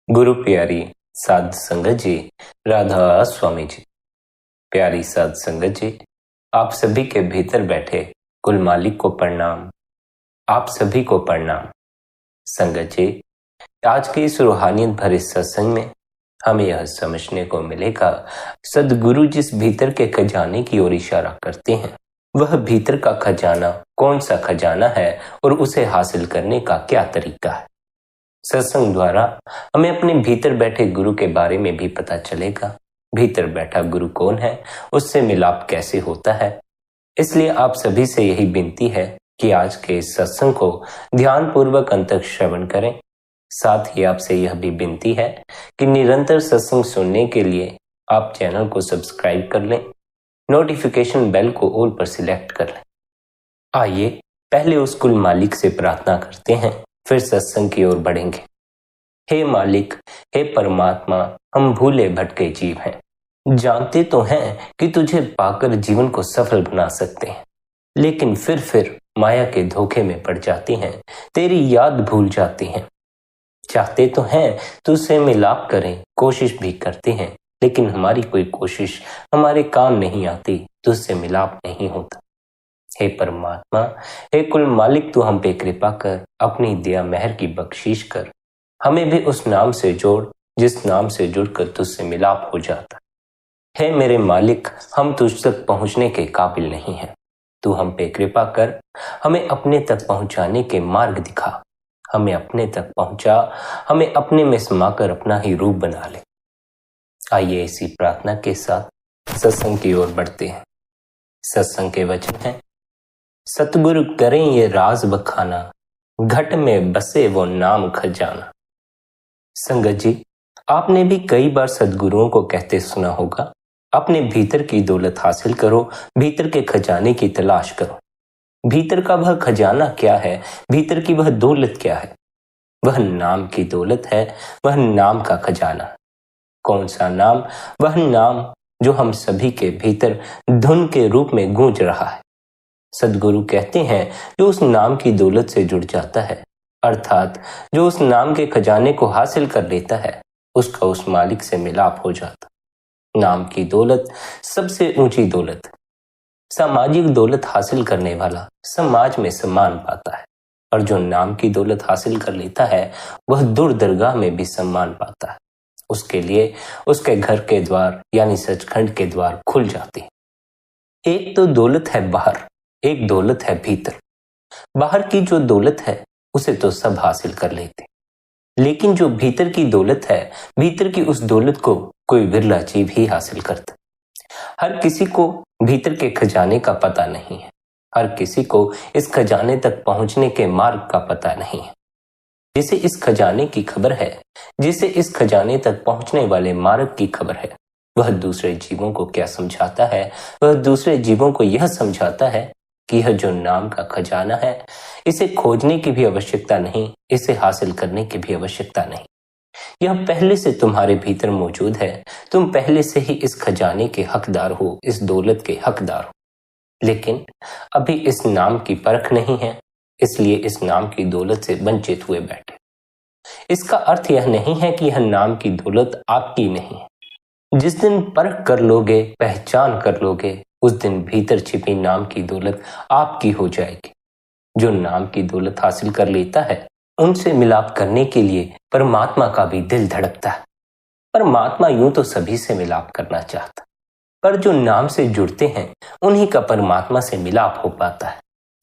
गुरु प्यारी साध संगत जी, राधा स्वामी जी। प्यारी साध संगत जी, आप सभी के भीतर बैठे कुल मालिक को प्रणाम। आप सभी को प्रणाम। संगत जी, आज के इस रूहानियत भरे सत्संग में हमें यह समझने को मिलेगा, सदगुरु जिस भीतर के खजाने की ओर इशारा करते हैं, वह भीतर का खजाना कौन सा खजाना है और उसे हासिल करने का क्या तरीका है। सत्संग द्वारा हमें अपने भीतर बैठे गुरु के बारे में भी पता चलेगा। भीतर बैठा गुरु कौन है, उससे मिलाप कैसे होता है। इसलिए आप सभी से यही विनती है कि आज के इस सत्संग को ध्यान पूर्वक अंत तक श्रवण करें। साथ ही आपसे यह भी विनती है कि निरंतर सत्संग सुनने के लिए आप चैनल को सब्सक्राइब कर लें, नोटिफिकेशन बेल को ऑल पर सिलेक्ट कर लें। आइए पहले उस कुल मालिक से प्रार्थना करते हैं, फिर सत्संग की ओर बढ़ेंगे। हे मालिक, हे परमात्मा, हम भूले भटके जीव हैं। जानते तो हैं कि तुझे पाकर जीवन को सफल बना सकते हैं, लेकिन फिर माया के धोखे में पड़ जाती हैं, तेरी याद भूल जाती हैं। चाहते तो हैं तुझसे मिलाप करें, कोशिश भी करते हैं, लेकिन हमारी कोई कोशिश हमारे काम नहीं आती, तुझसे मिलाप नहीं होता। हे परमात्मा, हे कुल मालिक, तू हम पे कृपा कर, अपनी दया मेहर की बख्शीश कर। हमें भी उस नाम से जोड़ जिस नाम से जुड़कर तुझसे मिलाप हो जाता। हे मेरे मालिक, हम तुझ तक पहुंचने के काबिल नहीं हैं, तू हम पे कृपा कर, हमें अपने तक पहुंचाने के मार्ग दिखा। हमें अपने तक पहुंचा, हमें अपने में समाकर अपना ही रूप बना ले। आइए इसी प्रार्थना के साथ सत्संग की ओर बढ़ते हैं। सत्संग के वचन हैं, सतगुरु करें ये राज बखाना, घट में बसे वो नाम खजाना। संगत जी, आपने भी कई बार सदगुरुओं को कहते सुना होगा, अपने भीतर की दौलत हासिल करो, भीतर के खजाने की तलाश करो। भीतर का वह खजाना क्या है, भीतर की वह दौलत क्या है? वह नाम की दौलत है, वह नाम का खजाना। कौन सा नाम? वह नाम जो हम सभी के भीतर धुन के रूप में गूंज रहा है। सदगुरु कहते हैं, जो उस नाम की दौलत से जुड़ जाता है, अर्थात जो उस नाम के खजाने को हासिल कर लेता है, उसका उस मालिक से मिलाप हो जाता। नाम की दौलत सबसे ऊंची दौलत। सामाजिक दौलत हासिल करने वाला समाज में सम्मान पाता है, और जो नाम की दौलत हासिल कर लेता है, वह दूर दरगाह में भी सम्मान पाता है। उसके लिए उसके घर के द्वार यानी सचखंड के द्वार खुल जाते हैं। एक तो दौलत है बाहर, एक दौलत है भीतर। बाहर की जो दौलत है उसे तो सब हासिल कर लेते, लेकिन जो भीतर की दौलत है, भीतर की उस दौलत को कोई विरला जीव ही हासिल करता। हर किसी को भीतर के खजाने का पता नहीं है, हर किसी को इस खजाने तक पहुंचने के मार्ग का पता नहीं है। जिसे इस खजाने की खबर है, जिसे इस खजाने तक पहुंचने वाले मार्ग की खबर है, वह दूसरे जीवों को क्या समझाता है? वह दूसरे जीवों को यह समझाता है कि यह जो नाम का खजाना है, इसे खोजने की भी आवश्यकता नहीं, इसे हासिल करने की भी आवश्यकता नहीं। यह पहले से तुम्हारे भीतर मौजूद है। तुम पहले से ही इस खजाने के हकदार हो, इस दौलत के हकदार हो, लेकिन अभी इस नाम की परख नहीं है, इसलिए इस नाम की दौलत से वंचित हुए बैठे। इसका अर्थ यह नहीं है कि यह नाम की दौलत आपकी नहीं है। जिस दिन परख कर लोगे, पहचान कर लोगे, उस दिन भीतर छिपी नाम की दौलत आपकी हो जाएगी। जो नाम की दौलत हासिल कर लेता है, उनसे मिलाप करने के लिए परमात्मा का भी दिल धड़कता है। परमात्मा यूं तो सभी से मिलाप करना चाहता, पर जो नाम से जुड़ते हैं, उन्हीं का परमात्मा से मिलाप हो पाता है।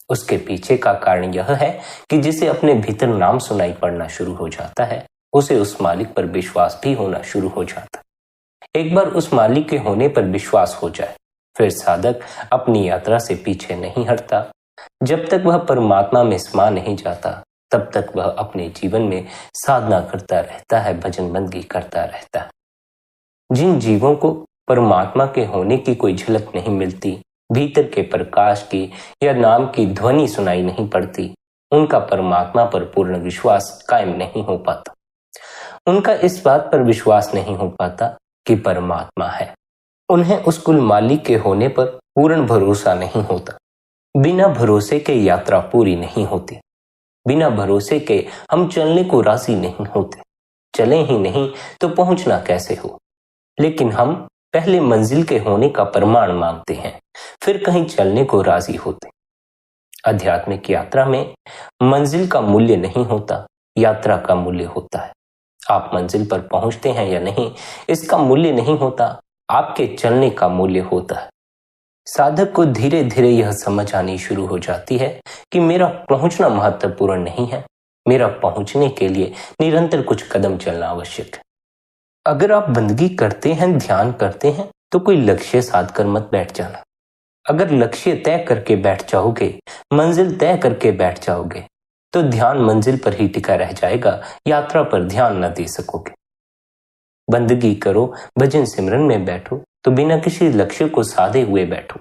उसके पीछे का कारण यह है कि जिसे अपने भीतर नाम सुनाई पड़ना शुरू हो जाता है, उसे उस मालिक पर विश्वास भी होना शुरू हो जाता है। एक बार उस मालिक के होने पर विश्वास हो जाए, फिर साधक अपनी यात्रा से पीछे नहीं हटता। जब तक वह परमात्मा में समा नहीं जाता, तब तक वह अपने जीवन में साधना करता रहता है, भजन बंदगी करता रहता है। जिन जीवों को परमात्मा के होने की कोई झलक नहीं मिलती, भीतर के प्रकाश की या नाम की ध्वनि सुनाई नहीं पड़ती, उनका परमात्मा पर पूर्ण विश्वास कायम नहीं हो पाता। उनका इस बात पर विश्वास नहीं हो पाता कि परमात्मा है। उन्हें उस कुल मालिक के होने पर पूर्ण भरोसा नहीं होता। बिना भरोसे के यात्रा पूरी नहीं होती। बिना भरोसे के हम चलने को राजी नहीं होते। चले ही नहीं तो पहुंचना कैसे हो। लेकिन हम पहले मंजिल के होने का प्रमाण मांगते हैं, फिर कहीं चलने को राजी होते। आध्यात्मिक यात्रा में मंजिल का मूल्य नहीं होता, यात्रा का मूल्य होता है। आप मंजिल पर पहुंचते हैं या नहीं, इसका मूल्य नहीं होता, आपके चलने का मूल्य होता है। साधक को धीरे धीरे यह समझ आनी शुरू हो जाती है कि मेरा पहुंचना महत्वपूर्ण नहीं है, मेरा पहुंचने के लिए निरंतर कुछ कदम चलना आवश्यक है। अगर आप बंदगी करते हैं, ध्यान करते हैं, तो कोई लक्ष्य साध कर मत बैठ जाना। अगर लक्ष्य तय करके बैठ जाओगे, मंजिल तय करके बैठ जाओगे, तो ध्यान मंजिल पर ही टिका रह जाएगा, यात्रा पर ध्यान न दे सकोगे। बंदगी करो, भजन सिमरन में बैठो, तो बिना किसी लक्ष्य को साधे हुए बैठो।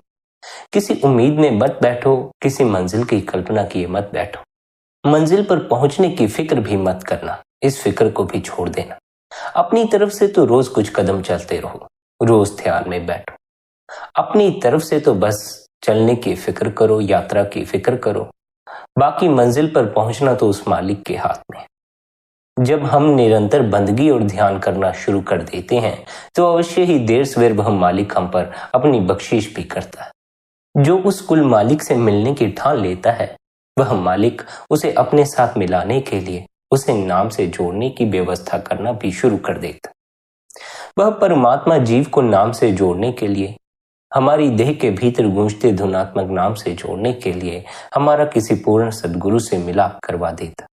किसी उम्मीद में मत बैठो, किसी मंजिल की कल्पना किए मत बैठो। मंजिल पर पहुंचने की फिक्र भी मत करना, इस फिक्र को भी छोड़ देना। अपनी तरफ से तो रोज कुछ कदम चलते रहो, रोज ध्यान में बैठो। अपनी तरफ से तो बस चलने की फिक्र करो, यात्रा की फिक्र करो। बाकी मंजिल पर पहुंचना तो उस मालिक के हाथ में है। जब हम निरंतर बंदगी और ध्यान करना शुरू कर देते हैं, तो अवश्य ही देर सवेर वह मालिक हम पर अपनी बख्शीश भी करता है। जो उस कुल मालिक से मिलने की ठान लेता है, वह मालिक उसे अपने साथ मिलाने के लिए उसे नाम से जोड़ने की व्यवस्था करना भी शुरू कर देता। वह परमात्मा जीव को नाम से जोड़ने के लिए, हमारी देह के भीतर गूंजते धुनात्मक नाम से जोड़ने के लिए हमारा किसी पूर्ण सद्गुरु से मिलाप करवा देता।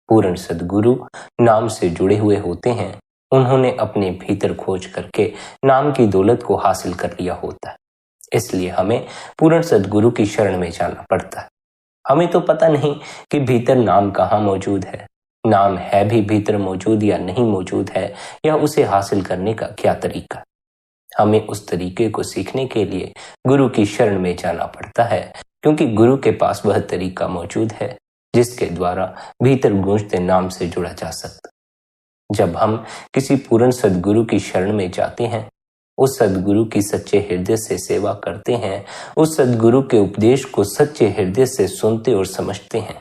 पूर्ण सद्गुरु नाम से जुड़े हुए होते हैं, उन्होंने अपने भीतर खोज करके नाम की दौलत को हासिल कर लिया होता है। इसलिए हमें पूर्ण सद्गुरु की शरण में जाना पड़ता है। हमें तो पता नहीं कि भीतर नाम कहाँ मौजूद है, नाम है भी भीतर मौजूद या नहीं मौजूद है, या उसे हासिल करने का क्या तरीका। हमें उस तरीके को सीखने के लिए गुरु की शरण में जाना पड़ता है, क्योंकि गुरु के पास वह तरीका मौजूद है जिसके द्वारा भीतर गूंजते नाम से जुड़ा जा सकता। जब हम किसी पूर्ण सद्गुरु की शरण में जाते हैं, उस सद्गुरु की सच्चे हृदय से सेवा करते हैं, उस सद्गुरु के उपदेश को सच्चे हृदय से सुनते और समझते हैं,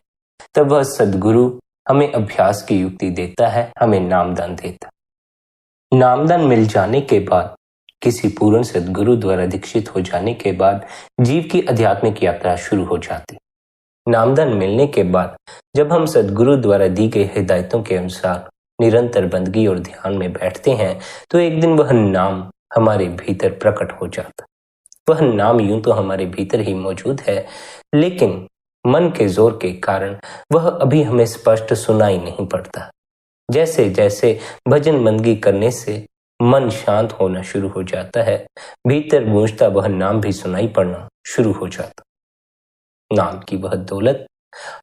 तब वह सद्गुरु हमें अभ्यास की युक्ति देता है, हमें नामदान देता। नामदान मिल जाने के बाद, किसी पूर्ण सद्गुरु द्वारा दीक्षित हो जाने के बाद जीव की आध्यात्मिक यात्रा शुरू हो जाती। नामदान मिलने के बाद जब हम सद्गुरु द्वारा दी गई हिदायतों के अनुसार निरंतर बंदगी और ध्यान में बैठते हैं, तो एक दिन वह नाम हमारे भीतर प्रकट हो जाता। वह नाम यूं तो हमारे भीतर ही मौजूद है, लेकिन मन के जोर के कारण वह अभी हमें स्पष्ट सुनाई नहीं पड़ता। जैसे जैसे भजन बंदगी करने से मन शांत होना शुरू हो जाता है, भीतर गूंजता वह नाम भी सुनाई पड़ना शुरू हो जाता। नाम की वह दौलत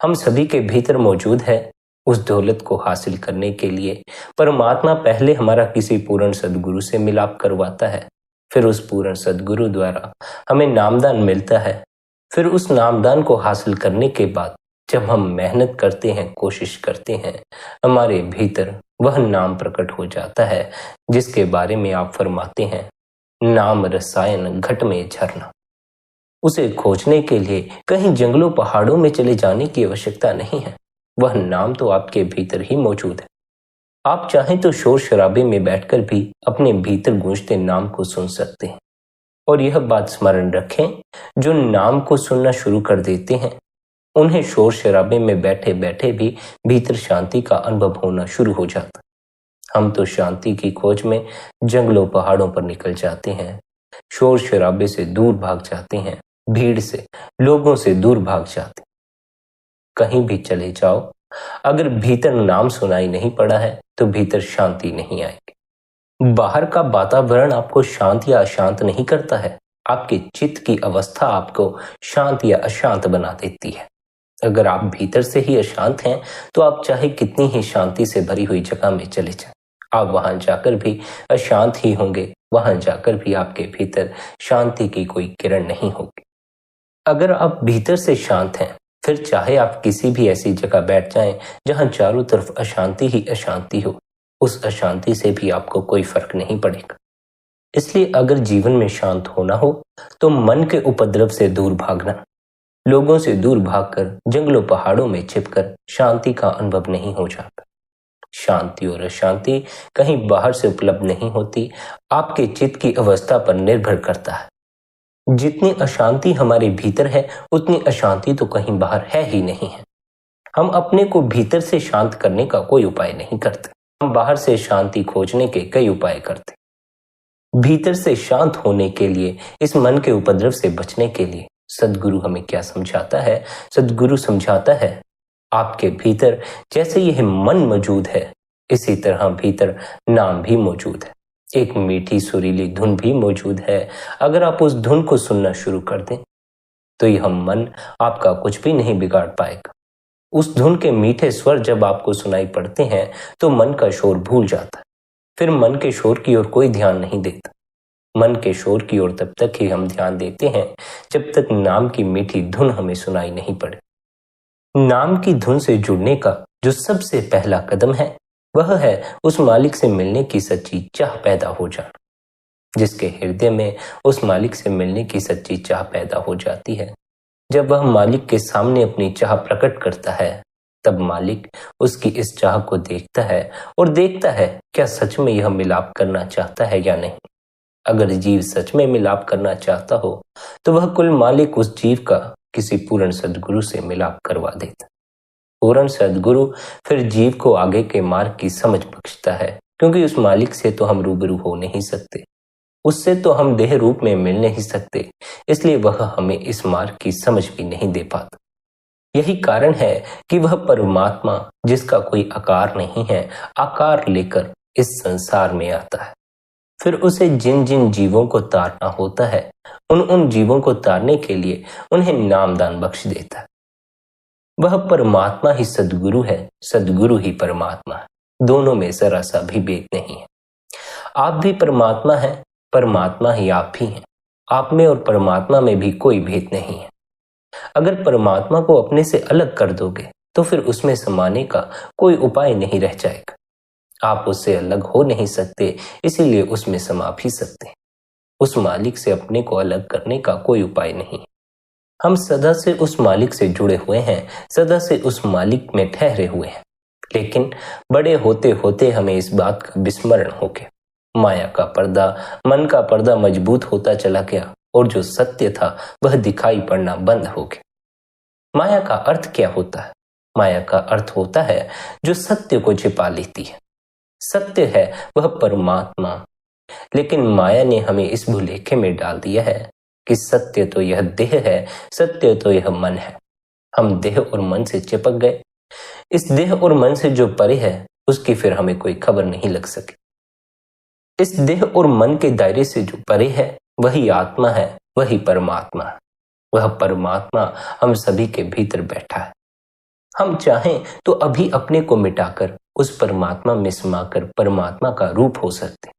हम सभी के भीतर मौजूद है। उस दौलत को हासिल करने के लिए परमात्मा पहले हमारा किसी पूर्ण सद्गुरु से मिलाप करवाता है, फिर उस पूर्ण सद्गुरु द्वारा हमें नामदान मिलता है। फिर उस नामदान को हासिल करने के बाद जब हम मेहनत करते हैं, कोशिश करते हैं, हमारे भीतर वह नाम प्रकट हो जाता है जिसके बारे में आप फरमाते हैं, नाम रसायन घट में झरना। उसे खोजने के लिए कहीं जंगलों पहाड़ों में चले जाने की आवश्यकता नहीं है, वह नाम तो आपके भीतर ही मौजूद है। आप चाहें तो शोर शराबे में बैठकर भी अपने भीतर गूंजते नाम को सुन सकते हैं। और यह बात स्मरण रखें, जो नाम को सुनना शुरू कर देते हैं, उन्हें शोर शराबे में बैठे बैठे भी भीतर शांति का अनुभव होना शुरू हो जाता। हम तो शांति की खोज में जंगलों पहाड़ों पर निकल जाते हैं, शोर शराबे से दूर भाग जाते हैं, भीड़ से, लोगों से दूर भाग जाते। कहीं भी चले जाओ, अगर भीतर नाम सुनाई नहीं पड़ा है तो भीतर शांति नहीं आएगी। बाहर का वातावरण आपको शांत या अशांत नहीं करता है, आपके चित्त की अवस्था आपको शांत या अशांत बना देती है। अगर आप भीतर से ही अशांत हैं, तो आप चाहे कितनी ही शांति से भरी हुई जगह में चले जाएं, आप वहां जाकर भी अशांत ही होंगे, वहां जाकर भी आपके भीतर शांति की कोई किरण नहीं होगी। अगर आप भीतर से शांत हैं, फिर चाहे आप किसी भी ऐसी जगह बैठ जाएं जहां चारों तरफ अशांति ही अशांति हो, उस अशांति से भी आपको कोई फर्क नहीं पड़ेगा। इसलिए अगर जीवन में शांत होना हो तो मन के उपद्रव से दूर भागना, लोगों से दूर भागकर जंगलों पहाड़ों में छिपकर शांति का अनुभव नहीं हो जाता। शांति और अशांति कहीं बाहर से उपलब्ध नहीं होती, आपके चित्त की अवस्था पर निर्भर करता है। जितनी अशांति हमारे भीतर है उतनी अशांति तो कहीं बाहर है ही नहीं है। हम अपने को भीतर से शांत करने का कोई उपाय नहीं करते, हम बाहर से शांति खोजने के कई उपाय करते। भीतर से शांत होने के लिए, इस मन के उपद्रव से बचने के लिए सद्गुरु हमें क्या समझाता है? सद्गुरु समझाता है, आपके भीतर जैसे यह मन मौजूद है, इसी तरह भीतर नाम भी मौजूद है, एक मीठी सुरीली धुन भी मौजूद है। अगर आप उस धुन को सुनना शुरू कर दें तो यह मन आपका कुछ भी नहीं बिगाड़ पाएगा। उस धुन के मीठे स्वर जब आपको सुनाई पड़ते हैं तो मन का शोर भूल जाता है। फिर मन के शोर की ओर कोई ध्यान नहीं देता। मन के शोर की ओर तब तक ही हम ध्यान देते हैं जब तक नाम की मीठी धुन हमें सुनाई नहीं पड़े। नाम की धुन से जुड़ने का जो सबसे पहला कदम है वह है उस मालिक से मिलने की सच्ची चाह पैदा हो जाना। जिसके हृदय में उस मालिक से मिलने की सच्ची चाह पैदा हो जाती है, जब वह मालिक के सामने अपनी चाह प्रकट करता है, तब मालिक उसकी इस चाह को देखता है और देखता है क्या सच में यह मिलाप करना चाहता है या नहीं। अगर जीव सच में मिलाप करना चाहता हो तो वह कुल मालिक उस जीव का किसी पूर्ण सद्गुरु से मिलाप करवा देता। पूर्ण सद्गुरु फिर जीव को आगे के मार्ग की समझ बख्शता है, क्योंकि उस मालिक से तो हम रूबरू हो नहीं सकते, उससे तो हम देह रूप में मिल नहीं सकते, इसलिए वह हमें इस मार्ग की समझ भी नहीं दे पाता। यही कारण है कि वह परमात्मा जिसका कोई आकार नहीं है, आकार लेकर इस संसार में आता है। फिर उसे जिन जिन जीवों को तारना होता है, उन जीवों को तारने के लिए उन्हें नामदान बख्श देता है। वह परमात्मा ही सद्गुरु है, सद्गुरु ही परमात्मा है। दोनों में जरा सा भी भेद नहीं है। आप भी परमात्मा हैं, परमात्मा ही आप भी हैं। आप में और परमात्मा में भी कोई भेद नहीं है। अगर परमात्मा को अपने से अलग कर दोगे तो फिर उसमें समाने का कोई उपाय नहीं रह जाएगा। आप उससे अलग हो नहीं सकते, इसीलिए उसमें समा भी सकते हैं। उस मालिक से अपने को अलग करने का कोई उपाय नहीं है। हम सदा से उस मालिक से जुड़े हुए हैं, सदा से उस मालिक में ठहरे हुए हैं, लेकिन बड़े होते होते हमें इस बात का विस्मरण हो गया। माया का पर्दा, मन का पर्दा मजबूत होता चला गया और जो सत्य था वह दिखाई पड़ना बंद हो गया। माया का अर्थ क्या होता है? माया का अर्थ होता है जो सत्य को छिपा लेती है। सत्य है वह परमात्मा, लेकिन माया ने हमें इस भुलेखे में डाल दिया है कि सत्य तो यह देह है, सत्य तो यह मन है। हम देह और मन से चिपक गए। इस देह और मन से जो परे है उसकी फिर हमें कोई खबर नहीं लग सकी। इस देह और मन के दायरे से जो परे है वही आत्मा है, वही परमात्मा है। वह परमात्मा हम सभी के भीतर बैठा है। हम चाहें तो अभी अपने को मिटाकर उस परमात्मा में समाकर परमात्मा का रूप हो सकते,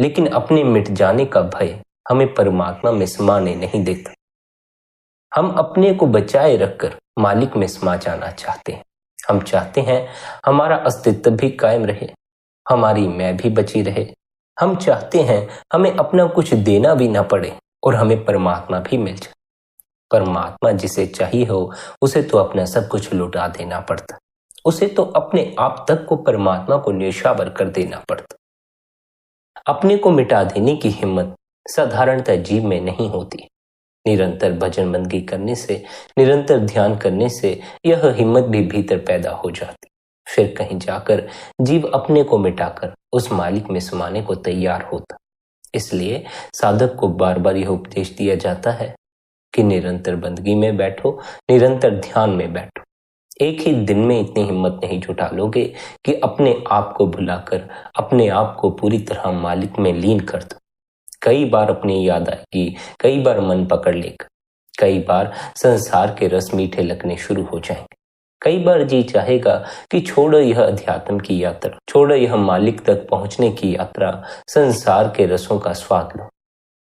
लेकिन अपने मिट जाने का भय हमें परमात्मा में समाने नहीं देता। हम अपने को बचाए रखकर मालिक में समा जाना चाहते हैं। हम चाहते हैं हमारा अस्तित्व भी कायम रहे, हमारी मैं भी बची रहे। हम चाहते हैं हमें अपना कुछ देना भी ना पड़े और हमें परमात्मा भी मिल जाए। परमात्मा जिसे चाहिए हो उसे तो अपना सब कुछ लुटा देना पड़ता, उसे तो अपने आप तक को परमात्मा को न्यौछावर कर देना पड़ता। अपने को मिटा देने की हिम्मत साधारणतः जीव में नहीं होती। निरंतर भजन बंदगी करने से, निरंतर ध्यान करने से यह हिम्मत भी भीतर पैदा हो जाती। फिर कहीं जाकर जीव अपने को मिटाकर उस मालिक में समाने को तैयार होता। इसलिए साधक को बार बार यह उपदेश दिया जाता है कि निरंतर बंदगी में बैठो, निरंतर ध्यान में बैठो। एक ही दिन में इतनी हिम्मत नहीं जुटा लोगे कि अपने आप को भुलाकर अपने आप को पूरी तरह मालिक में लीन कर दो। कई बार अपनी याद आएगी, कई बार मन पकड़ लेगा, कई बार संसार के रस मीठे लगने शुरू हो जाएंगे। कई बार जी चाहेगा कि छोड़ो यह अध्यात्म की यात्रा, छोड़ो यह मालिक तक पहुंचने की यात्रा, संसार के रसों का स्वाद लो,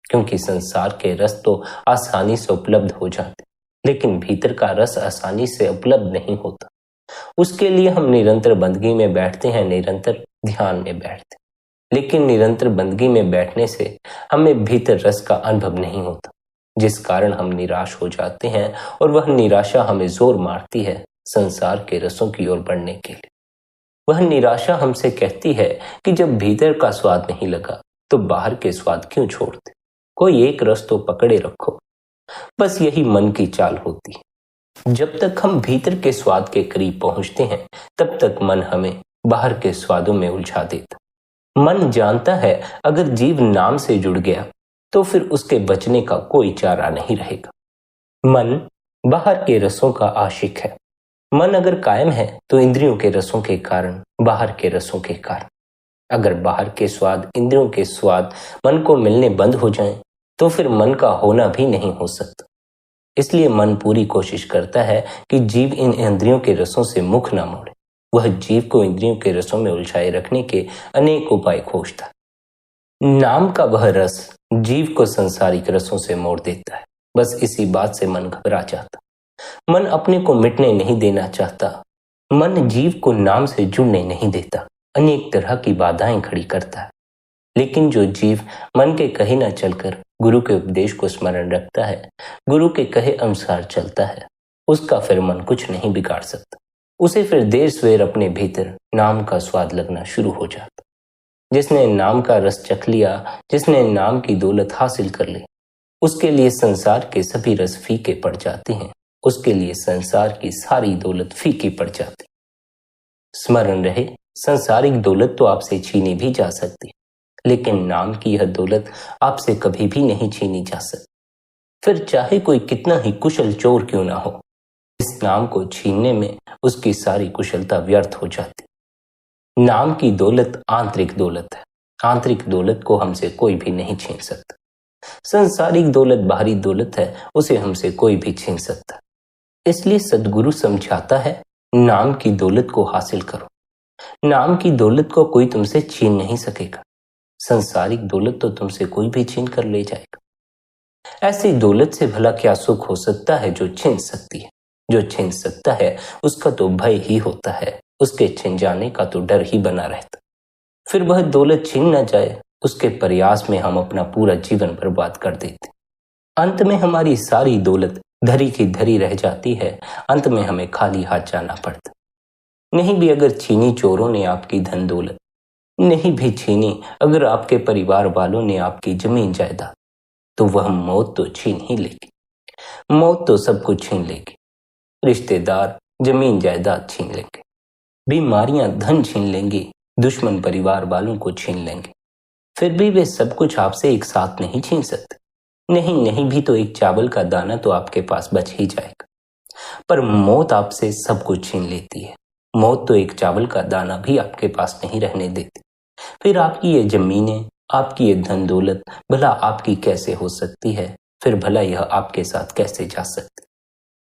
क्योंकि संसार के रस तो आसानी से उपलब्ध हो जाते, लेकिन भीतर का रस आसानी से उपलब्ध नहीं होता। उसके लिए हम निरंतर बंदगी में बैठते हैं, निरंतर ध्यान में बैठते हैं, लेकिन निरंतर बंदगी में बैठने से हमें भीतर रस का अनुभव नहीं होता, जिस कारण हम निराश हो जाते हैं और वह निराशा हमें जोर मारती है संसार के रसों की ओर बढ़ने के लिए। वह निराशा हमसे कहती है कि जब भीतर का स्वाद नहीं लगा तो बाहर के स्वाद क्यों छोड़ते, कोई एक रस तो पकड़े रखो। बस यही मन की चाल होती है। जब तक हम भीतर के स्वाद के करीब पहुंचते हैं तब तक मन हमें बाहर के स्वादों में उलझा देता। मन जानता है अगर जीव नाम से जुड़ गया तो फिर उसके बचने का कोई चारा नहीं रहेगा। मन बाहर के रसों का आशिक है। मन अगर कायम है तो इंद्रियों के रसों के कारण, बाहर के रसों के कारण। अगर बाहर के स्वाद, इंद्रियों के स्वाद मन को मिलने बंद हो जाएं, तो फिर मन का होना भी नहीं हो सकता। इसलिए मन पूरी कोशिश करता है कि जीव इन इंद्रियों के रसों से मुख ना मोड़े। वह जीव को इंद्रियों के रसों में उलझाए रखने के अनेक उपाय खोजता है। नाम का वह रस जीव को संसारिक रसों से मोड़ देता है। बस इसी बात से मन घबरा जाता। मन अपने को मिटने नहीं देना चाहता। मन जीव को नाम से जुड़ने नहीं देता, अनेक तरह की बाधाएं खड़ी करता है। लेकिन जो जीव मन के कहे न चलकर गुरु के उपदेश को स्मरण रखता है, गुरु के कहे अनुसार चलता है, उसका फिर मन कुछ नहीं बिगाड़ सकता। उसे फिर देर सवेर अपने भीतर नाम का स्वाद लगना शुरू हो जाता। जिसने नाम का रस चख लिया, जिसने नाम की दौलत हासिल कर ली, उसके लिए संसार के सभी रस फीके पड़ जाते हैं। उसके लिए संसार की सारी दौलत फीकी पड़ जाती। स्मरण रहे, संसारिक दौलत तो आपसे छीनी भी जा सकती, लेकिन नाम की यह दौलत आपसे कभी भी नहीं छीनी जा सकती। फिर चाहे कोई कितना ही कुशल चोर क्यों ना हो, इस नाम को छीनने में उसकी सारी कुशलता व्यर्थ हो जाती। नाम की दौलत आंतरिक दौलत है। आंतरिक दौलत को हमसे कोई भी नहीं छीन सकता। संसारिक दौलत बाहरी दौलत है, उसे हमसे कोई भी छीन सकता। इसलिए सद्गुरु समझाता है, नाम की दौलत को हासिल करो। नाम की दौलत को कोई तुमसे छीन नहीं सकेगा। संसारिक दौलत तो तुमसे कोई भी छीन कर ले जाएगा। ऐसी दौलत से भला क्या सुख हो सकता है जो छीन सकती है। जो छीन सकता है उसका तो भय ही होता है, उसके छिन जाने का तो डर ही बना रहता। फिर वह दौलत छीन न जाए, उसके प्रयास में हम अपना पूरा जीवन बर्बाद कर देते। अंत में हमारी सारी दौलत धरी की धरी रह जाती है। अंत में हमें खाली हाथ जाना पड़ता। नहीं भी अगर छीनी चोरों ने आपकी धन दौलत, नहीं भी छीनी अगर आपके परिवार वालों ने आपकी जमीन जायदाद, तो वह मौत तो छीन ही लेगी। मौत तो सब कुछ छीन लेगी। रिश्तेदार जमीन जायदाद छीन लेंगे, बीमारियां धन छीन लेंगी, दुश्मन परिवार वालों को छीन लेंगे। फिर भी वे सब कुछ आपसे एक साथ नहीं छीन सकते। नहीं भी तो एक चावल का दाना तो आपके पास बच ही जाएगा। पर मौत आपसे सब कुछ छीन लेती है। मौत तो एक चावल का दाना भी आपके पास नहीं रहने देती। फिर आपकी ये जमीनें, आपकी ये धन दौलत भला आपकी कैसे हो सकती है? फिर भला यह आपके साथ कैसे जा सकती?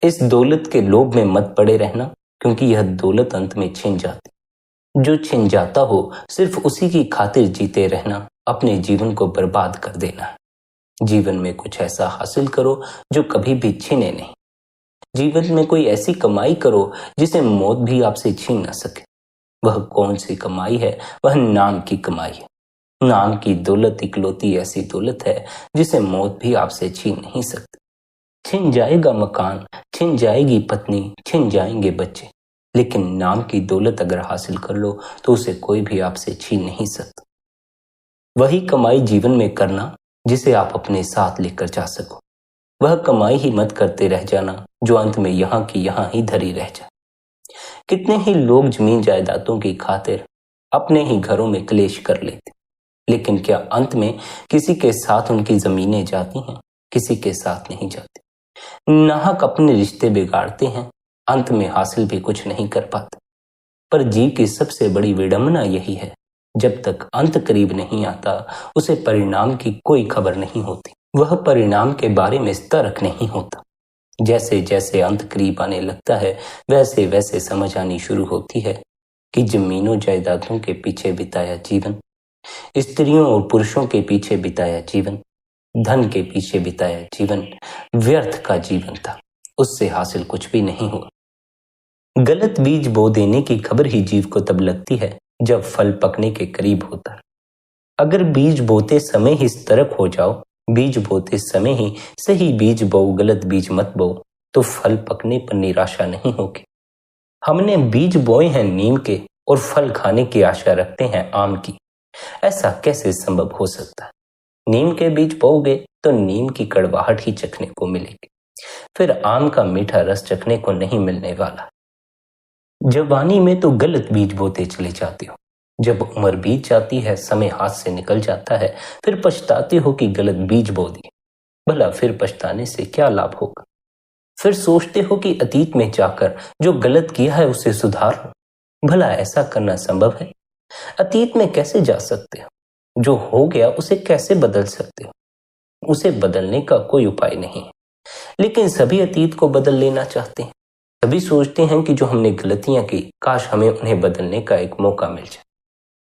इस दौलत के लोभ में मत पड़े रहना, क्योंकि यह दौलत अंत में छिन जाती। जो छिन जाता हो सिर्फ उसी की खातिर जीते रहना, अपने जीवन को बर्बाद कर देना है। जीवन में कुछ ऐसा हासिल करो जो कभी भी छिने नहीं। जीवन में कोई ऐसी कमाई करो जिसे मौत भी आपसे छीन न सके। वह कौन सी कमाई है? वह नाम की कमाई है। नाम की दौलत इकलौती ऐसी दौलत है जिसे मौत भी आपसे छीन नहीं सकती। छिन जाएगा मकान, छिन जाएगी पत्नी, छिन जाएंगे बच्चे, लेकिन नाम की दौलत अगर हासिल कर लो तो उसे कोई भी आपसे छीन नहीं सकता। वही कमाई जीवन में करना जिसे आप अपने साथ लेकर जा सको। वह कमाई ही मत करते रह जाना जो अंत में यहाँ की यहाँ ही धरी रह जाए। कितने ही लोग जमीन जायदादों की खातिर अपने ही घरों में क्लेश कर लेते, लेकिन क्या अंत में किसी के साथ उनकी जमीनें जाती हैं? किसी के साथ नहीं जाती। नाहक अपने रिश्ते बिगाड़ते हैं, अंत में हासिल भी कुछ नहीं कर पाते। पर जीव की सबसे बड़ी विडंबना यही है, जब तक अंत करीब नहीं आता उसे परिणाम की कोई खबर नहीं होती। वह परिणाम के बारे में तर्क नहीं होता। जैसे जैसे अंत करीब आने लगता है वैसे वैसे समझ आनी शुरू होती है कि जमीनों जायदादों के पीछे बिताया जीवन, स्त्रियों और पुरुषों के पीछे बिताया जीवन, धन के पीछे बिताया जीवन व्यर्थ का जीवन था। उससे हासिल कुछ भी नहीं हुआ। गलत बीज बो देने की खबर ही जीव को तब लगती है जब फल पकने के करीब होता है। अगर बीज बोते समय ही सतर्क हो जाओ, बीज बोते समय ही सही बीज बो, गलत बीज मत बो, तो फल पकने पर निराशा नहीं होगी। हमने बीज बोए हैं नीम के, और फल खाने की आशा रखते हैं आम की। ऐसा कैसे संभव हो सकता है? नीम के बीज बोओगे तो नीम की कड़वाहट ही चखने को मिलेगी, फिर आम का मीठा रस चखने को नहीं मिलने वाला। जवानी में तो गलत बीज बोते चले जाते हो। जब उम्र बीत जाती है, समय हाथ से निकल जाता है, फिर पछताते हो कि गलत बीज बो दिए। भला फिर पछताने से क्या लाभ होगा? फिर सोचते हो कि अतीत में जाकर जो गलत किया है उसे सुधारो। भला ऐसा करना संभव है? अतीत में कैसे जा सकते हो? जो हो गया उसे कैसे बदल सकते हो? उसे बदलने का कोई उपाय नहीं है। लेकिन सभी अतीत को बदल लेना चाहते हैं। सभी सोचते हैं कि जो हमने गलतियां की, काश हमें उन्हें बदलने का एक मौका मिल जाए।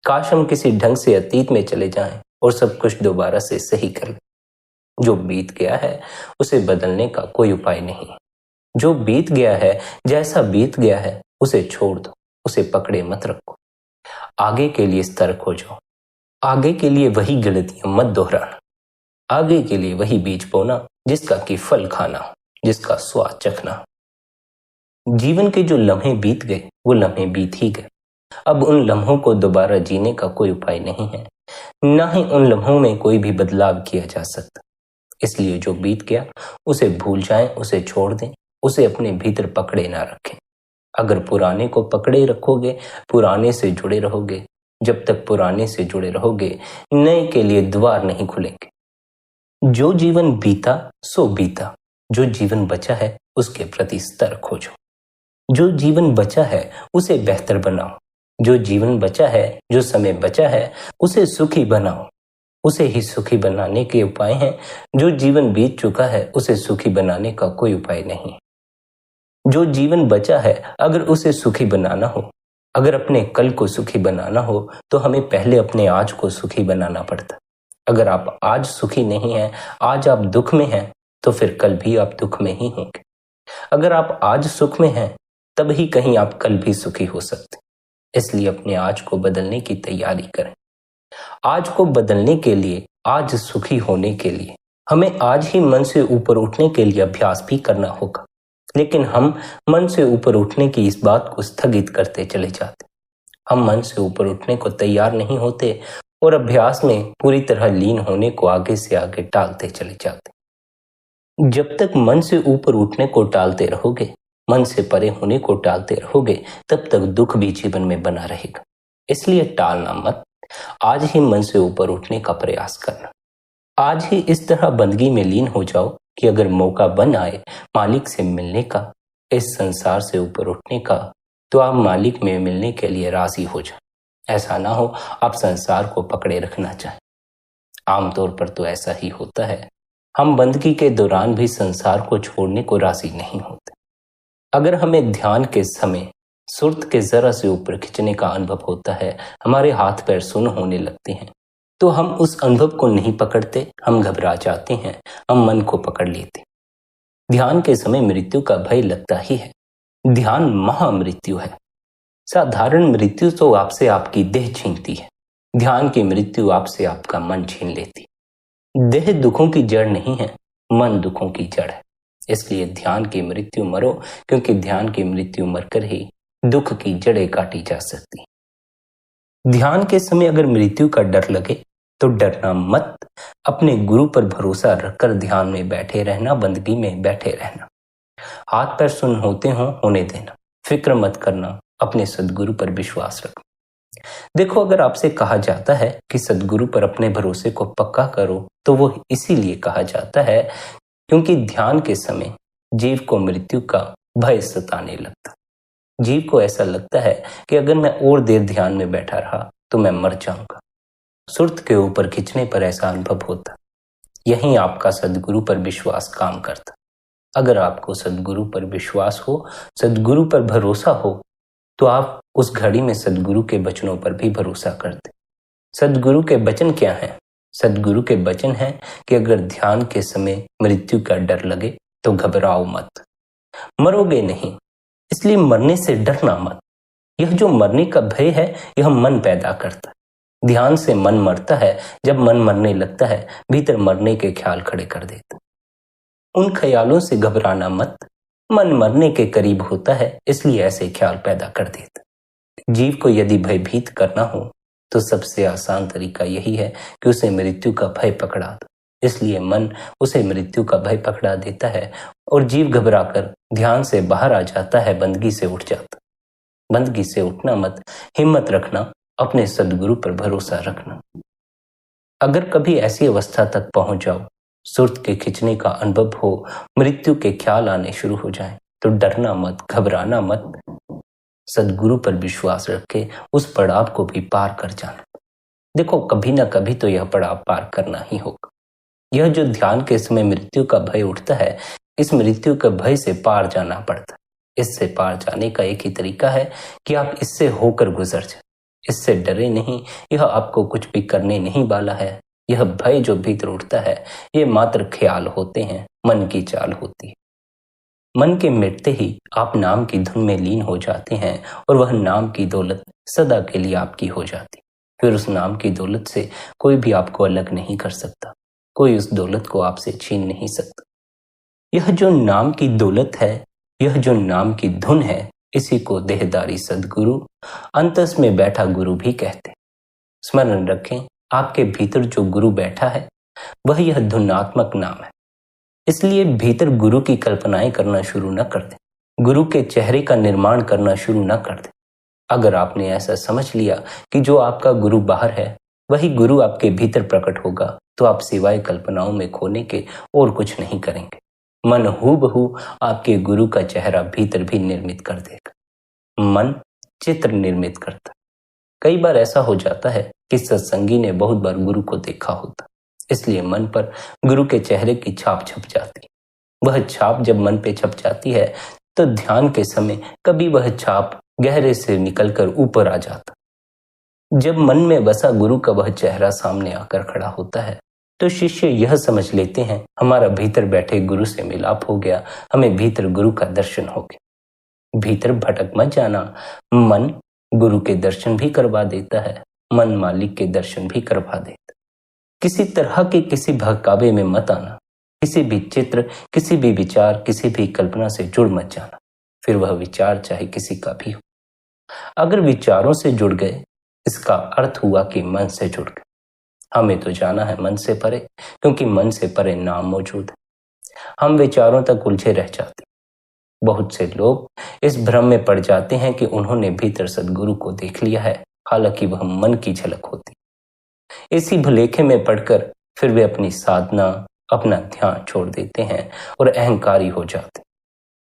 काश हम किसी ढंग से अतीत में चले जाएं और सब कुछ दोबारा से सही कर लें। जो बीत गया है उसे बदलने का कोई उपाय नहीं। जो बीत गया है, जैसा बीत गया है, उसे छोड़ दो, उसे पकड़े मत रखो। आगे के लिए सतर्क हो जाओ। आगे के लिए वही गलतियां मत दोहराना। आगे के लिए वही बीज बोना जिसका कि फल खाना हो, जिसका स्वाद चखना हो। जीवन के जो लम्हे बीत गए वो लम्हे बीत ही गए। अब उन लम्हों को दोबारा जीने का कोई उपाय नहीं है, ना ही उन लम्हों में कोई भी बदलाव किया जा सकता। इसलिए जो बीत गया उसे भूल जाएं, उसे छोड़ दें, उसे अपने भीतर पकड़े ना रखें। अगर पुराने को पकड़े रखोगे, पुराने से जुड़े रहोगे, जब तक पुराने से जुड़े रहोगे, नए के लिए द्वार नहीं खुलेंगे। जो जीवन बीता सो बीता, जो जीवन बचा है उसके प्रति सतर्क हो जाओ। जो जीवन बचा है उसे बेहतर बनाओ। जो जीवन बचा है, जो समय बचा है, उसे सुखी बनाओ। उसे ही सुखी बनाने के उपाय हैं। जो जीवन बीत चुका है उसे सुखी बनाने का कोई उपाय नहीं। जो जीवन बचा है, अगर उसे सुखी बनाना हो, अगर अपने कल को सुखी बनाना हो, तो हमें पहले अपने आज को सुखी बनाना पड़ता। अगर आप आज सुखी नहीं हैं, आज आप दुख में हैं, तो फिर कल भी आप दुख में ही होंगे। अगर आप आज सुख में हैं, तब ही कहीं आप कल भी सुखी हो सकते। इसलिए अपने आज को बदलने की तैयारी करें। आज को बदलने के लिए, आज सुखी होने के लिए हमें आज ही मन से ऊपर उठने के लिए अभ्यास भी करना होगा। लेकिन हम मन से ऊपर उठने की इस बात को स्थगित करते चले जाते। हम मन से ऊपर उठने को तैयार नहीं होते और अभ्यास में पूरी तरह लीन होने को आगे से आगे टालते चले जाते। जब तक मन से ऊपर उठने को टालते रहोगे, मन से परे होने को टालते रहोगे, तब तक दुख भी जीवन में बना रहेगा। इसलिए टालना मत, आज ही मन से ऊपर उठने का प्रयास करना। आज ही इस तरह बंदगी में लीन हो जाओ कि अगर मौका बन आए मालिक से मिलने का, इस संसार से ऊपर उठने का, तो आप मालिक में मिलने के लिए राजी हो जाए। ऐसा ना हो आप संसार को पकड़े रखना चाहें। आमतौर पर तो ऐसा ही होता है। हम बंदगी के दौरान भी संसार को छोड़ने को राजी नहीं होते। अगर हमें ध्यान के समय सुर्त के जरा से ऊपर खींचने का अनुभव होता है, हमारे हाथ पैर सुन्न होने लगते हैं, तो हम उस अनुभव को नहीं पकड़ते, हम घबरा जाते हैं, हम मन को पकड़ लेते। ध्यान के समय मृत्यु का भय लगता ही है। ध्यान महामृत्यु है। साधारण मृत्यु तो आपसे आपकी देह छीनती है, ध्यान की मृत्यु आपसे आपका मन छीन लेती। देह दुखों की जड़ नहीं है, मन दुखों की जड़ है। इसलिए ध्यान की मृत्यु मरो, क्योंकि ध्यान की मृत्यु मरकर ही दुख की जड़ें काटी जा सकती। ध्यान के समय अगर मृत्यु का डर लगे तो डरना मत, अपने गुरु पर भरोसा रखकर ध्यान में बैठे रहना, बंदगी में बैठे रहना। हाथ पैर सुन्न होते हों, होने देना, फिक्र मत करना, अपने सदगुरु पर विश्वास रखना। देखो, अगर आपसे कहा जाता है कि सदगुरु पर अपने भरोसे को पक्का करो, तो वो इसीलिए कहा जाता है क्योंकि ध्यान के समय जीव को मृत्यु का भय सताने लगता। जीव को ऐसा लगता है कि अगर मैं और देर ध्यान में बैठा रहा तो मैं मर जाऊंगा। सुर्त के ऊपर खींचने पर ऐसा अनुभव होता। यहीं आपका सदगुरु पर विश्वास काम करता। अगर आपको सदगुरु पर विश्वास हो, सदगुरु पर भरोसा हो, तो आप उस घड़ी में सदगुरु के वचनों पर भी भरोसा करते। सदगुरु के वचन क्या हैं? सदगुरु के वचन हैं कि अगर ध्यान के समय मृत्यु का डर लगे तो घबराओ मत, मरोगे नहीं, इसलिए मरने से डरना मत। यह जो मरने का भय है, यह मन पैदा करता है। ध्यान से मन मरता है। जब मन मरने लगता है, भीतर मरने के ख्याल खड़े कर देता। उन ख्यालों से घबराना मत। मन मरने के करीब होता है, इसलिए ऐसे ख्याल पैदा कर देता। जीव को यदि भयभीत करना हो तो सबसे आसान तरीका यही है कि उसे मृत्यु का भय पकड़ा दो। इसलिए मन उसे मृत्यु का भय पकड़ा देता है और जीव घबराकर ध्यान से बाहर आ जाता है, बंदगी से उठ जाता। बंदगी से उठना मत, हिम्मत रखना, अपने सद्गुरु पर भरोसा रखना। अगर कभी ऐसी अवस्था तक पहुंच जाओ, सुर्त के खिंचने का अनुभव हो, मृत्यु के ख्याल आने शुरू हो जाएं, तो डरना मत, घबराना मत, सद्गुरु पर विश्वास रख के उस पड़ाव को भी पार कर जाना। देखो, कभी ना कभी तो यह पड़ाव पार करना ही होगा। यह जो ध्यान के समय मृत्यु का भय उठता है, इस मृत्यु के भय से पार जाना पड़ता है। इससे पार जाने का एक ही तरीका है कि आप इससे होकर गुजर जाए। इससे डरे नहीं, यह आपको कुछ भी करने नहीं वाला है। यह भय जो भीतर उठता है, ये मात्र ख्याल होते हैं, मन की चाल होती है। मन के मिटते ही आप नाम की धुन में लीन हो जाते हैं और वह नाम की दौलत सदा के लिए आपकी हो जाती। फिर उस नाम की दौलत से कोई भी आपको अलग नहीं कर सकता, कोई उस दौलत को आपसे छीन नहीं सकता। यह जो नाम की दौलत है, यह जो नाम की धुन है, इसी को देहधारी सद्गुरु, अंतस में बैठा गुरु भी कहते। स्मरण रखें, आपके भीतर जो गुरु बैठा है वह यह धुनात्मक नाम है। इसलिए भीतर गुरु की कल्पनाएं करना शुरू न कर दें, गुरु के चेहरे का निर्माण करना शुरू न कर दें। अगर आपने ऐसा समझ लिया कि जो आपका गुरु बाहर है वही गुरु आपके भीतर प्रकट होगा, तो आप सिवाय कल्पनाओं में खोने के और कुछ नहीं करेंगे। मन हूबहू आपके गुरु का चेहरा भीतर भी निर्मित कर देगा। मन चित्र निर्मित करता। कई बार ऐसा हो जाता है कि सत्संगी ने बहुत बार गुरु को देखा होता, इसलिए मन पर गुरु के चेहरे की छाप छप जाती। वह छाप जब मन पे छप जाती है तो ध्यान के समय कभी वह छाप गहरे से निकलकर ऊपर आ जाता। जब मन में बसा गुरु का वह चेहरा सामने आकर खड़ा होता है तो शिष्य यह समझ लेते हैं हमारा भीतर बैठे गुरु से मिलाप हो गया, हमें भीतर गुरु का दर्शन हो गया। भीतर भटक मत जाना, मन गुरु के दर्शन भी करवा देता है, मन मालिक के दर्शन भी करवा देता। किसी तरह के किसी बहकावे में मत आना, किसी भी चित्र, किसी भी विचार, किसी भी कल्पना से जुड़ मत जाना, फिर वह विचार चाहे किसी का भी हो। अगर विचारों से जुड़ गए, इसका अर्थ हुआ कि मन से जुड़ गए। हमें तो जाना है मन से परे, क्योंकि मन से परे नाम मौजूद है। हम विचारों तक उलझे रह जाते। बहुत से लोग इस भ्रम में पड़ जाते हैं कि उन्होंने भीतर सद्गुरु को देख लिया है, हालांकि वह मन की झलक होती। इसी भुलेखे में पड़कर फिर वे अपनी साधना, अपना ध्यान छोड़ देते हैं और अहंकारी हो जाते।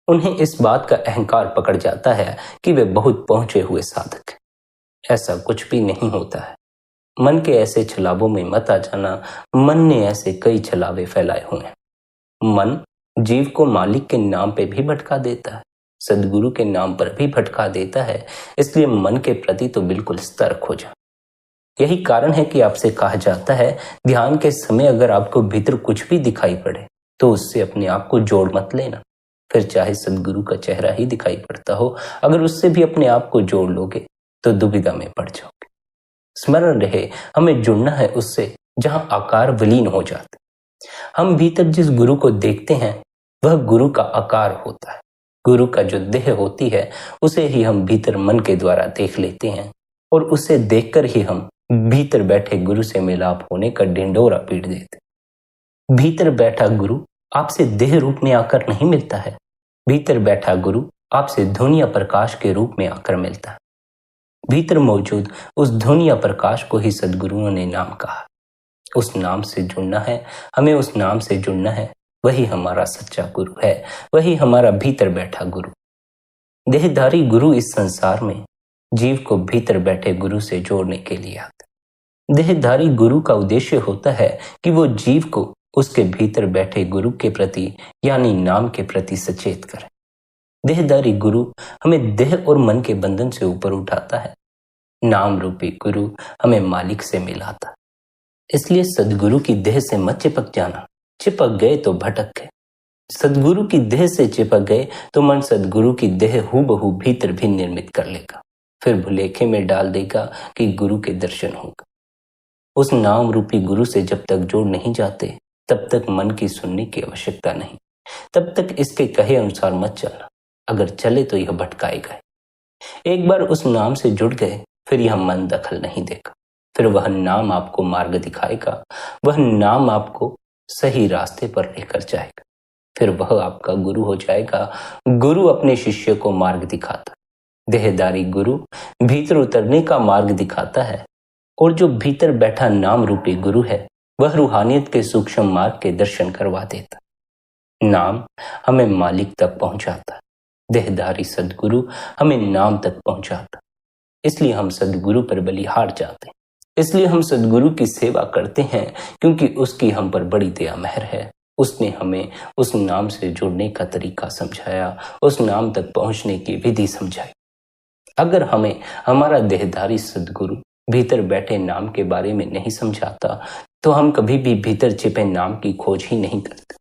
उन्हें इस बात का अहंकार पकड़ जाता है कि वे बहुत पहुंचे हुए साधक हैं। ऐसा कुछ भी नहीं होता है। मन के ऐसे छलावों में मत आ जाना, मन ने ऐसे कई छलावे फैलाए हुए हैं। मन जीव को मालिक के नाम पे भी भटका देता है, सद्गुरु के नाम पर भी भटका देता है। इसलिए मन के प्रति तो बिल्कुल सतर्क हो जाए। यही कारण है कि आपसे कहा जाता है ध्यान के समय अगर आपको भीतर कुछ भी दिखाई पड़े तो उससे अपने आप को जोड़ मत लेना। फिर चाहे सद्गुरु का चेहरा ही दिखाई पड़ता हो, अगर उससे भी अपने आप को जोड़ लोगे तो दुविधा में पड़ जाओगे। स्मरण रहे, हमें जुड़ना है उससे जहां आकार विलीन हो जाते। हम भीतर जिस गुरु को देखते हैं वह गुरु का आकार होता है। गुरु का जो देह होती है उसे ही हम भीतर मन के द्वारा देख लेते हैं और उसे देखकर ही हम भीतर बैठे गुरु से मिलाप होने का ढिंढोरा पीट देते। भीतर बैठा गुरु आपसे देह रूप में आकर नहीं मिलता है, भीतर बैठा गुरु आपसे धुन या प्रकाश के रूप में आकर मिलता है। भीतर मौजूद उस धुन या प्रकाश को ही सद्गुरुओं ने नाम कहा। उस नाम से जुड़ना है, हमें उस नाम से जुड़ना है। वही हमारा सच्चा गुरु है, वही हमारा भीतर बैठा गुरु। देहधारी गुरु इस संसार में जीव को भीतर बैठे गुरु से जोड़ने के लिए आते। देहधारी गुरु का उद्देश्य होता है कि वो जीव को उसके भीतर बैठे गुरु के प्रति यानी नाम के प्रति सचेत करे। देहधारी गुरु हमें देह और मन के बंधन से ऊपर उठाता है। नाम रूपी गुरु हमें मालिक से मिलाता। इसलिए सद्गुरु की देह से मत चिपक जाना, चिपक गए तो भटक गए। सद्गुरु की देह से चिपक गए तो मन सद्गुरु की देह हूबहू भीतर भी निर्मित कर लेगा, फिर भुलेखे में डाल देगा कि गुरु के दर्शन होगा। उस नाम रूपी गुरु से जब तक जोड़ नहीं जाते तब तक मन की सुनने की आवश्यकता नहीं, तब तक इसके कहे अनुसार मत चलना। अगर चले तो यह भटकाएगा। एक बार उस नाम से जुड़ गए, फिर यह मन दखल नहीं देगा। फिर वह नाम आपको मार्ग दिखाएगा, वह नाम आपको सही रास्ते पर लेकर जाएगा। फिर वह आपका गुरु हो जाएगा। गुरु अपने शिष्य को मार्ग दिखाता, देहधारी गुरु भीतर उतरने का मार्ग दिखाता है, और जो भीतर बैठा नाम रूपी गुरु है, वह रूहानियत के सूक्ष्म मार्ग के दर्शन करवा देता। नाम हमें मालिक तक पहुंचाता, देहधारी सदगुरु हमें नाम तक पहुंचाता। इसलिए हम सदगुरु पर बलिहार जाते हैं, इसलिए हम सदगुरु की सेवा करते हैं, क्योंकि उसकी हम पर बड़ी दया मेहर है। उसने हमें उस नाम से जुड़ने का तरीका समझाया, उस नाम तक पहुंचने की विधि समझाई। अगर हमें हमारा देहधारी सदगुरु भीतर बैठे नाम के बारे में नहीं समझाता, तो हम कभी भी भीतर छिपे नाम की खोज ही नहीं करते।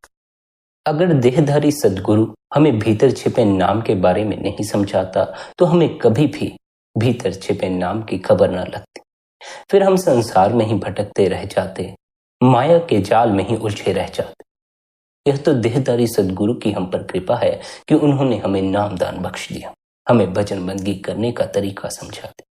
अगर देहधारी सदगुरु हमें भीतर छिपे नाम के बारे में नहीं समझाता, तो हमें कभी भी भीतर छिपे नाम की खबर न लगती। फिर हम संसार में ही भटकते रह जाते, माया के जाल में ही उलझे रह जाते। यह तो देहधारी सदगुरु की हम पर कृपा है कि उन्होंने हमें नामदान बख्श दिया, हमें भजन बंदगी करने का तरीका समझा दिया।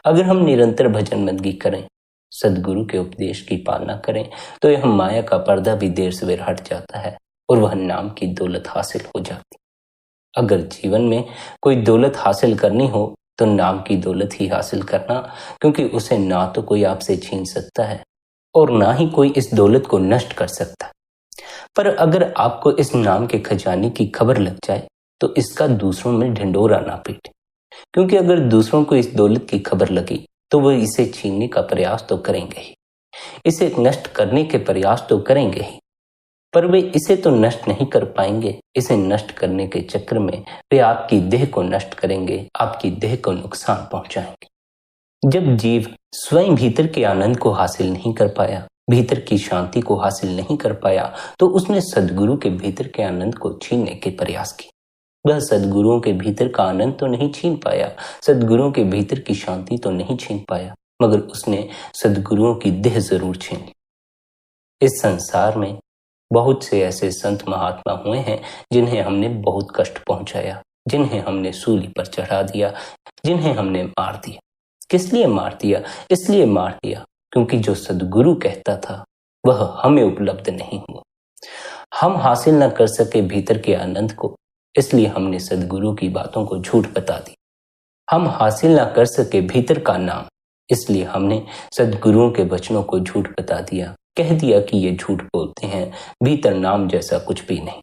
अगर हम निरंतर भजन बंदगी करें, सदगुरु के उपदेश की पालना करें, तो यह माया का पर्दा भी देर सवेर हट जाता है और वह नाम की दौलत हासिल हो जाती। अगर जीवन में कोई दौलत हासिल करनी हो, तो नाम की दौलत ही हासिल करना, क्योंकि उसे ना तो कोई आपसे छीन सकता है और ना ही कोई इस दौलत को नष्ट कर सकता। पर अगर आपको इस नाम के खजाने की खबर लग जाए, तो इसका दूसरों में ढिंढोरा ना पीटे, क्योंकि अगर दूसरों को इस दौलत की खबर लगी, तो वह इसे छीनने का प्रयास तो करेंगे ही, इसे नष्ट करने के प्रयास तो करेंगे ही, पर वे इसे तो नष्ट नहीं कर पाएंगे। इसे नष्ट करने के चक्कर में वे आपकी देह को नष्ट करेंगे, आपकी देह को नुकसान पहुंचाएंगे। जब जीव स्वयं भीतर के आनंद को हासिल नहीं कर पाया, भीतर की शांति को हासिल नहीं कर पाया, तो उसने सदगुरु के भीतर के आनंद को छीनने के प्रयास किए। वह सदगुरुओं के भीतर का आनंद तो नहीं छीन पाया, सदगुरुओं के भीतर की शांति तो नहीं छीन पाया, मगर उसने सदगुरुओं की देह जरूर छीन ली। इस संसार में बहुत से ऐसे संत महात्मा हुए हैं जिन्हें हमने बहुत कष्ट पहुंचाया, जिन्हें हमने सूली पर चढ़ा दिया, जिन्हें हमने मार दिया। किस लिए मार दिया? इसलिए मार दिया क्योंकि जो सदगुरु कहता था वह हमें उपलब्ध नहीं हुआ। हम हासिल न कर सके भीतर के आनंद को, इसलिए हमने सदगुरु की बातों को झूठ बता दी। हम हासिल न कर सके भीतर का नाम, इसलिए हमने सदगुरुओं के वचनों को झूठ बता दिया, कह दिया कि ये झूठ बोलते हैं, भीतर नाम जैसा कुछ भी नहीं।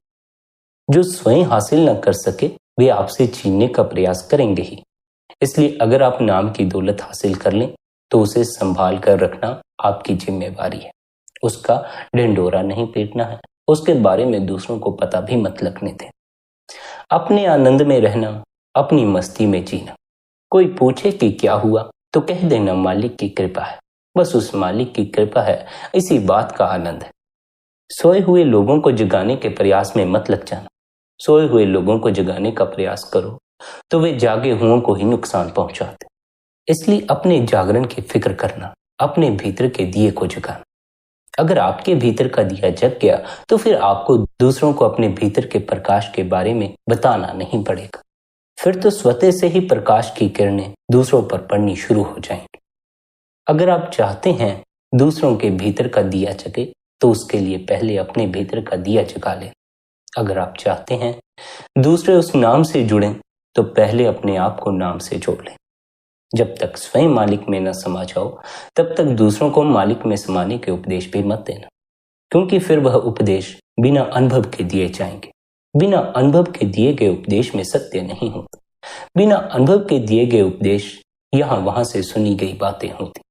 जो स्वयं हासिल न कर सके वे आपसे छीनने का प्रयास करेंगे ही। इसलिए अगर आप नाम की दौलत हासिल कर लें, तो उसे संभाल कर रखना आपकी जिम्मेवारी है। उसका ढिंढोरा नहीं पीटना है, उसके बारे में दूसरों को पता भी मत लगने दें। अपने आनंद में रहना, अपनी मस्ती में जीना। कोई पूछे कि क्या हुआ, तो कह देना मालिक की कृपा है। बस उस मालिक की कृपा है, इसी बात का आनंद है। सोए हुए लोगों को जगाने के प्रयास में मत लग जाना। सोए हुए लोगों को जगाने का प्रयास करो तो वे जागे हुओं को ही नुकसान पहुंचाते। इसलिए अपने जागरण की फिक्र करना, अपने भीतर के दिए को जगाना। अगर आपके भीतर का दिया जग गया, तो फिर आपको दूसरों को अपने भीतर के प्रकाश के बारे में बताना नहीं पड़ेगा। फिर तो स्वतः से ही प्रकाश की किरणें दूसरों पर पड़नी शुरू हो जाएंगी। अगर आप चाहते हैं दूसरों के भीतर का दिया जगे, तो उसके लिए पहले अपने भीतर का दिया जगा लें। अगर आप चाहते हैं दूसरे उस नाम से जुड़ें, तो पहले अपने आप को नाम से जोड़ लें। जब तक स्वयं मालिक में न समा जाओ, तब तक दूसरों को मालिक में समाने के उपदेश भी मत देना, क्योंकि फिर वह उपदेश बिना अनुभव के दिए जाएंगे। बिना अनुभव के दिए गए उपदेश में सत्य नहीं होता। बिना अनुभव के दिए गए उपदेश यहाँ वहां से सुनी गई बातें होती।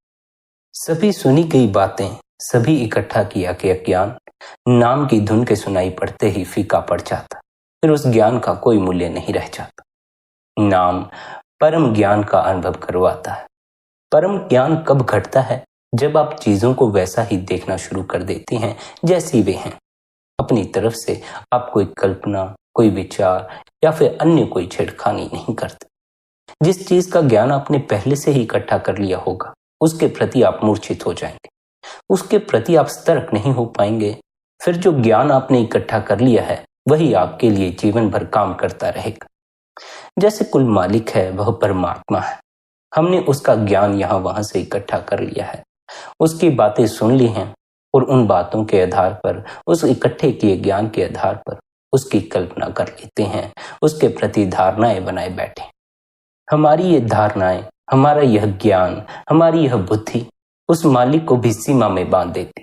सभी सुनी गई बातें, सभी इकट्ठा किया के ज्ञान नाम की धुन के सुनाई पड़ते ही फीका पड़ जाता। फिर उस ज्ञान का कोई मूल्य नहीं रह जाता। नाम परम ज्ञान का अनुभव करवाता है। परम ज्ञान कब घटता है? जब आप चीजों को वैसा ही देखना शुरू कर देते हैं जैसी वे हैं। अपनी तरफ से आप कोई कल्पना, कोई विचार या फिर अन्य कोई छेड़खानी नहीं करते। जिस चीज का ज्ञान आपने पहले से ही इकट्ठा कर लिया होगा, उसके प्रति आप मूर्छित हो जाएंगे, उसके प्रति आप सतर्क नहीं हो पाएंगे। फिर जो ज्ञान आपने इकट्ठा कर लिया है, वही आपके लिए जीवन भर काम करता रहेगा। जैसे कुल मालिक है वह परमात्मा है। हमने उसका ज्ञान यहाँ वहां से इकट्ठा कर लिया है, उसकी बातें सुन ली हैं और उन बातों के आधार पर, उस इकट्ठे किए ज्ञान के आधार पर उसकी कल्पना कर लेते हैं, उसके प्रति धारणाएं बनाए बैठे। हमारी ये धारणाएं, हमारा यह ज्ञान, हमारी यह बुद्धि उस मालिक को भी सीमा में बांध देते।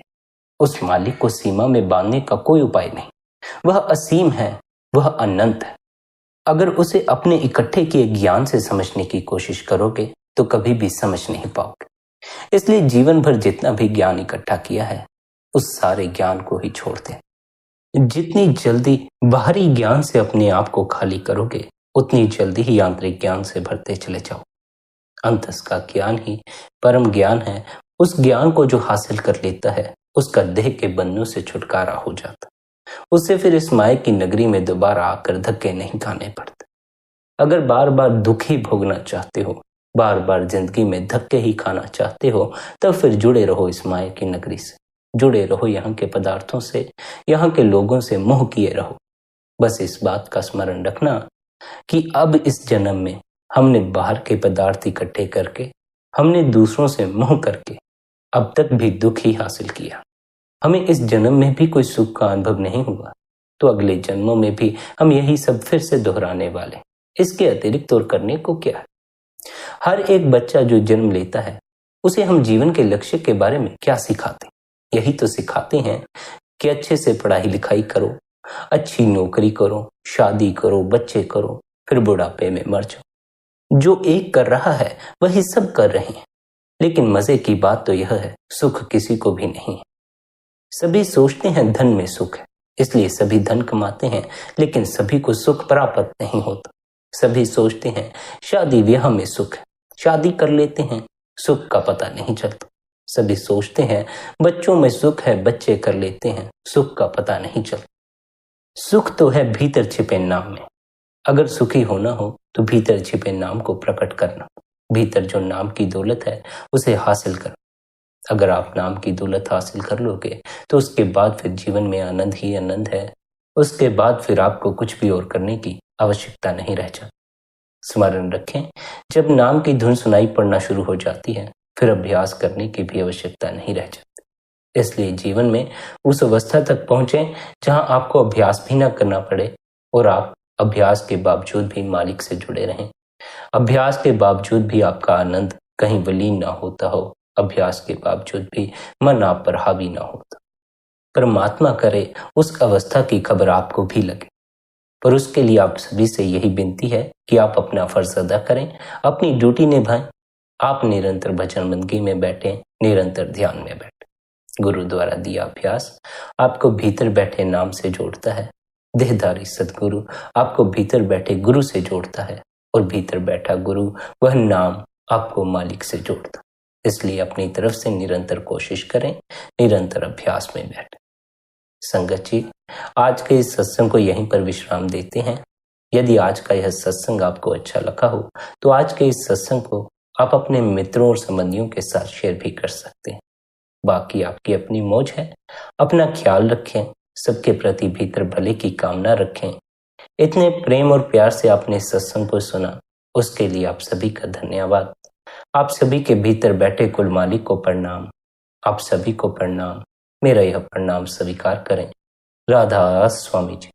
उस मालिक को सीमा में बांधने का कोई उपाय नहीं। वह असीम है, वह अनंत है। अगर उसे अपने इकट्ठे किए ज्ञान से समझने की कोशिश करोगे तो कभी भी समझ नहीं पाओगे। इसलिए जीवन भर जितना भी ज्ञान इकट्ठा किया है उस सारे ज्ञान को ही छोड़ दें। जितनी जल्दी बाहरी ज्ञान से अपने आप को खाली करोगे उतनी जल्दी ही आंतरिक ज्ञान से भरते चले जाओ। अंतस का ज्ञान ही परम ज्ञान है। उस ज्ञान को जो हासिल कर लेता है उसका देह के बंधनों से छुटकारा हो जाता। उससे फिर इस माया की नगरी में दोबारा आकर धक्के नहीं खाने पड़ते। अगर बार बार दुख ही भोगना चाहते हो, बार बार जिंदगी में धक्के ही खाना चाहते हो, तब फिर जुड़े रहो इस माया की नगरी से, जुड़े रहो यहाँ के पदार्थों से, यहाँ के लोगों से मोह किए रहो। बस इस बात का स्मरण रखना कि अब इस जन्म में हमने बाहर के पदार्थ इकट्ठे करके, हमने दूसरों से मोह करके अब तक भी दुख ही हासिल किया। हमें इस जन्म में भी कोई सुख का अनुभव नहीं हुआ, तो अगले जन्मों में भी हम यही सब फिर से दोहराने वाले। इसके अतिरिक्त और करने को क्या है? हर एक बच्चा जो जन्म लेता है उसे हम जीवन के लक्ष्य के बारे में क्या सिखाते हैं? यही तो सिखाते हैं कि अच्छे से पढ़ाई लिखाई करो, अच्छी नौकरी करो, शादी करो, बच्चे करो, फिर बुढ़ापे में मर जाओ। जो एक कर रहा है वही सब कर रहे हैं, लेकिन मजे की बात तो यह है सुख किसी को भी नहीं है। सभी सोचते हैं धन में सुख है, इसलिए सभी धन कमाते हैं, लेकिन सभी को सुख प्राप्त नहीं होता। सभी सोचते हैं शादी ब्याह में सुख है, शादी कर लेते हैं, सुख का पता नहीं चलता। सभी सोचते हैं बच्चों में सुख है, बच्चे कर लेते हैं, सुख का पता नहीं चलता। सुख तो है भीतर छिपे नाम में। अगर सुखी होना हो तो भीतर छिपे नाम को प्रकट करना। भीतर जो नाम की दौलत है उसे हासिल करना। अगर आप नाम की दौलत हासिल कर लोगे तो उसके बाद फिर जीवन में आनंद ही आनंद है। उसके बाद फिर आपको कुछ भी और करने की आवश्यकता नहीं रह जाती। स्मरण रखें, जब नाम की धुन सुनाई पड़ना शुरू हो जाती है फिर अभ्यास करने की भी आवश्यकता नहीं रह जाती। इसलिए जीवन में उस अवस्था तक पहुंचे जहां आपको अभ्यास भी ना करना पड़े और आप अभ्यास के बावजूद भी मालिक से जुड़े रहें। अभ्यास के बावजूद भी आपका आनंद कहीं विलीन ना होता हो, अभ्यास के बावजूद भी मन आप पर हावी ना होता। परमात्मा करे उस अवस्था की खबर आपको भी लगे, पर उसके लिए आप सभी से यही विनती है कि आप अपना फर्ज अदा करें, अपनी ड्यूटी निभाएं। आप निरंतर भजन बंदगी में बैठे, निरंतर ध्यान में बैठे। गुरु द्वारा दिया अभ्यास आपको भीतर बैठे नाम से जोड़ता है। देहधारी सदगुरु आपको भीतर बैठे गुरु से जोड़ता है और भीतर बैठा गुरु वह नाम आपको मालिक से जोड़ता। इसलिए अपनी तरफ से निरंतर कोशिश करें, निरंतर अभ्यास में बैठें। संगत जी, आज के इस सत्संग को यहीं पर विश्राम देते हैं। यदि आज का यह सत्संग आपको अच्छा लगा हो तो आज के इस सत्संग को आप अपने मित्रों और संबंधियों के साथ शेयर भी कर सकते हैं। बाकी आपकी अपनी मौज है। अपना ख्याल रखें, सबके प्रति भीतर भले की कामना रखें। इतने प्रेम और प्यार से आपने सत्संग को सुना, उसके लिए आप सभी का धन्यवाद। आप सभी के भीतर बैठे कुल मालिक को प्रणाम। आप सभी को प्रणाम। मेरा यह प्रणाम स्वीकार करें। राधा स्वामी जी।